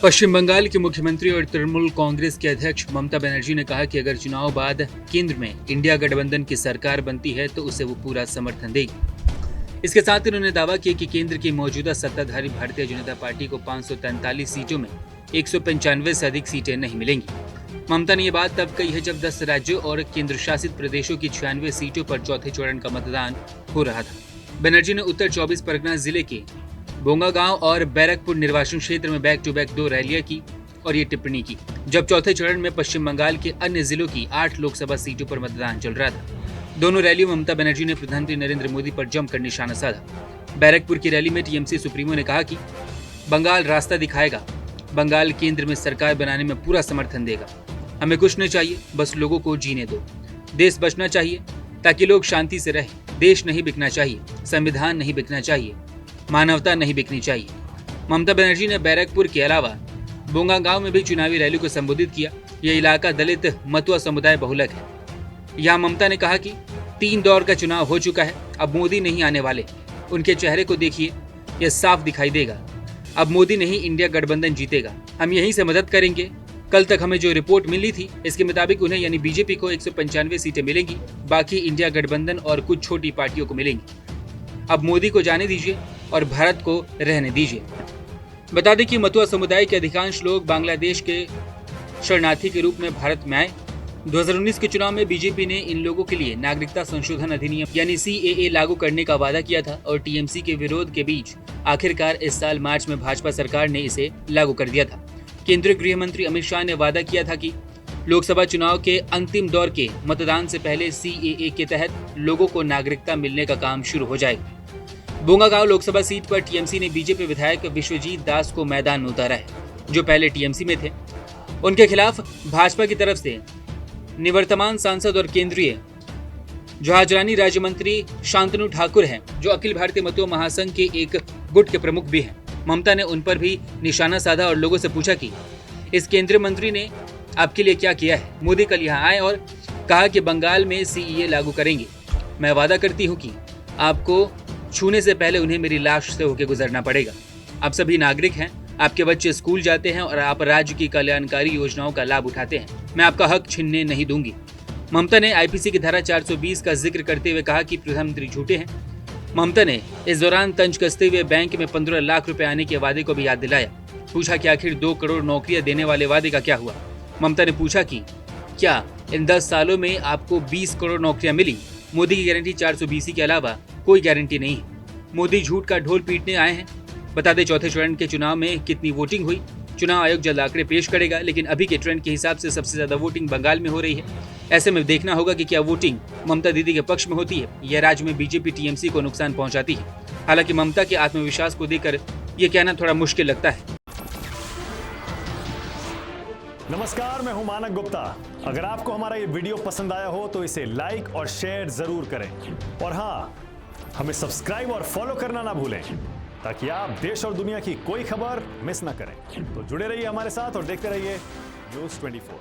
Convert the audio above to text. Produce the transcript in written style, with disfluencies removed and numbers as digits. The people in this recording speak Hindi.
पश्चिम बंगाल के मुख्यमंत्री और तृणमूल कांग्रेस के अध्यक्ष ममता बनर्जी ने कहा कि अगर चुनाव बाद केंद्र में इंडिया गठबंधन की सरकार बनती है तो उसे वो पूरा समर्थन देगी। इसके साथ ही उन्होंने दावा किया कि केंद्र की मौजूदा सत्ताधारी भारतीय जनता पार्टी को 543 सीटों में 195 से अधिक सीटें नहीं मिलेंगी। ममता ने ये बात तब कही है जब 10 राज्यों और केंद्र शासित प्रदेशों की 96 सीटों पर चौथे चरण का मतदान हो रहा था। बनर्जी ने उत्तर 24 परगना जिले के बोंगागांव और बैरकपुर निर्वाचन क्षेत्र में बैक टू बैक 2 रैलियां की और ये टिप्पणी की जब चौथे चरण में पश्चिम बंगाल के अन्य जिलों की 8 लोकसभा सीटों पर मतदान चल रहा था। दोनों रैलियों में ममता बनर्जी ने प्रधानमंत्री नरेंद्र मोदी पर जमकर निशाना साधा। बैरकपुर की रैली में टीएमसी सुप्रीमो ने कहा कि बंगाल रास्ता दिखाएगा, बंगाल केंद्र में सरकार बनाने में पूरा समर्थन देगा। हमें कुछ नहीं चाहिए, बस लोगों को जीने दो। देश बचना चाहिए ताकि लोग शांति से रहें। देश नहीं बिकना चाहिए, संविधान नहीं बिकना चाहिए, मानवता नहीं बिकनी चाहिए। ममता बनर्जी ने बैरकपुर के अलावा बोंगागांव में भी चुनावी रैली को संबोधित किया। यह इलाका दलित मतुआ समुदाय बहुलक है। यहाँ ममता ने कहा कि 3 दौर का चुनाव हो चुका है, अब मोदी नहीं आने वाले। उनके चेहरे को देखिए, यह साफ दिखाई देगा। अब मोदी नहीं, इंडिया गठबंधन जीतेगा। हम यहीं से मदद करेंगे। कल तक हमें जो रिपोर्ट मिली थी इसके मुताबिक उन्हें यानी बीजेपी को 195 सीटें मिलेंगी, बाकी इंडिया गठबंधन और कुछ छोटी पार्टियों को मिलेंगी। अब मोदी को जाने दीजिए और भारत को रहने दीजिए। बता दें कि मतुआ समुदाय के अधिकांश लोग बांग्लादेश के शरणार्थी के रूप में भारत में आए। 2019 के चुनाव में बीजेपी ने इन लोगों के लिए नागरिकता संशोधन अधिनियम यानी CAA लागू करने का वादा किया था और टीएमसी के विरोध के बीच आखिरकार इस साल मार्च में भाजपा सरकार ने इसे लागू कर दिया था। केंद्रीय गृह मंत्री अमित शाह ने वादा किया था कि लोकसभा चुनाव के अंतिम दौर के मतदान से पहले CAA के तहत लोगों को नागरिकता मिलने का काम शुरू हो जाएगा। बोंगागांव लोकसभा सीट पर टीएमसी ने बीजेपी विधायक विश्वजीत दास को मैदान में उतारा है, जो पहले टीएमसी में थे। उनके खिलाफ भाजपा की तरफ से निवर्तमान सांसद और केंद्रीय जहाजरानी राज्य मंत्री शांतनु ठाकुर हैं, जो अखिल भारतीय मतुआ महासंघ के एक गुट के प्रमुख भी हैं। ममता ने उन पर भी निशाना साधा और लोगों से पूछा कि इस केंद्रीय मंत्री ने आपके लिए क्या किया है। मोदी कल यहाँ आए और कहा कि बंगाल में CAA लागू करेंगे। मैं वादा करती हूँ कि आपको छूने से पहले उन्हें मेरी लाश से होकर गुजरना पड़ेगा। आप सभी नागरिक हैं, आपके बच्चे स्कूल जाते हैं और आप राज्य की कल्याणकारी योजनाओं का लाभ उठाते हैं। मैं आपका हक छीनने नहीं दूंगी। ममता ने IPC की धारा 420 का जिक्र करते हुए कहा कि प्रधानमंत्री झूठे हैं। ममता ने इस दौरान तंज कसते हुए बैंक में 15 लाख रुपए आने के वादे को भी याद दिलाया। पूछा कि आखिर 2 करोड़ नौकरियां देने वाले वादे का क्या हुआ। ममता ने पूछा कि क्या इन 10 सालों में आपको 20 करोड़ नौकरियां मिली। मोदी की गारंटी 420 के अलावा कोई गारंटी नहीं है। मोदी झूठ का ढोल पीटने आए हैं। बता दें चौथे चरण के चुनाव में कितनी वोटिंग हुई। चुनाव आयोग जल्द आंकड़े पेश करेगा, लेकिन अभी के ट्रेंड के हिसाब से सबसे ज्यादा वोटिंग बंगाल में हो रही है। ऐसे में देखना होगा कि क्या वोटिंग ममता दीदी के पक्ष में होती है या राज्य में बीजेपी टीएमसी को नुकसान पहुंचाती है। हालांकि ममता के आत्मविश्वास को देखकर ये कहना थोड़ा मुश्किल लगता है। नमस्कार, मैं हूं मानक गुप्ता। अगर आपको हमारा ये वीडियो पसंद आया हो तो इसे लाइक और शेयर जरूर करें और हाँ, हमें सब्सक्राइब और फॉलो करना ना भूलें ताकि आप देश और दुनिया की कोई खबर मिस ना करें। तो जुड़े रहिए हमारे साथ और देखते रहिए न्यूज़ 24।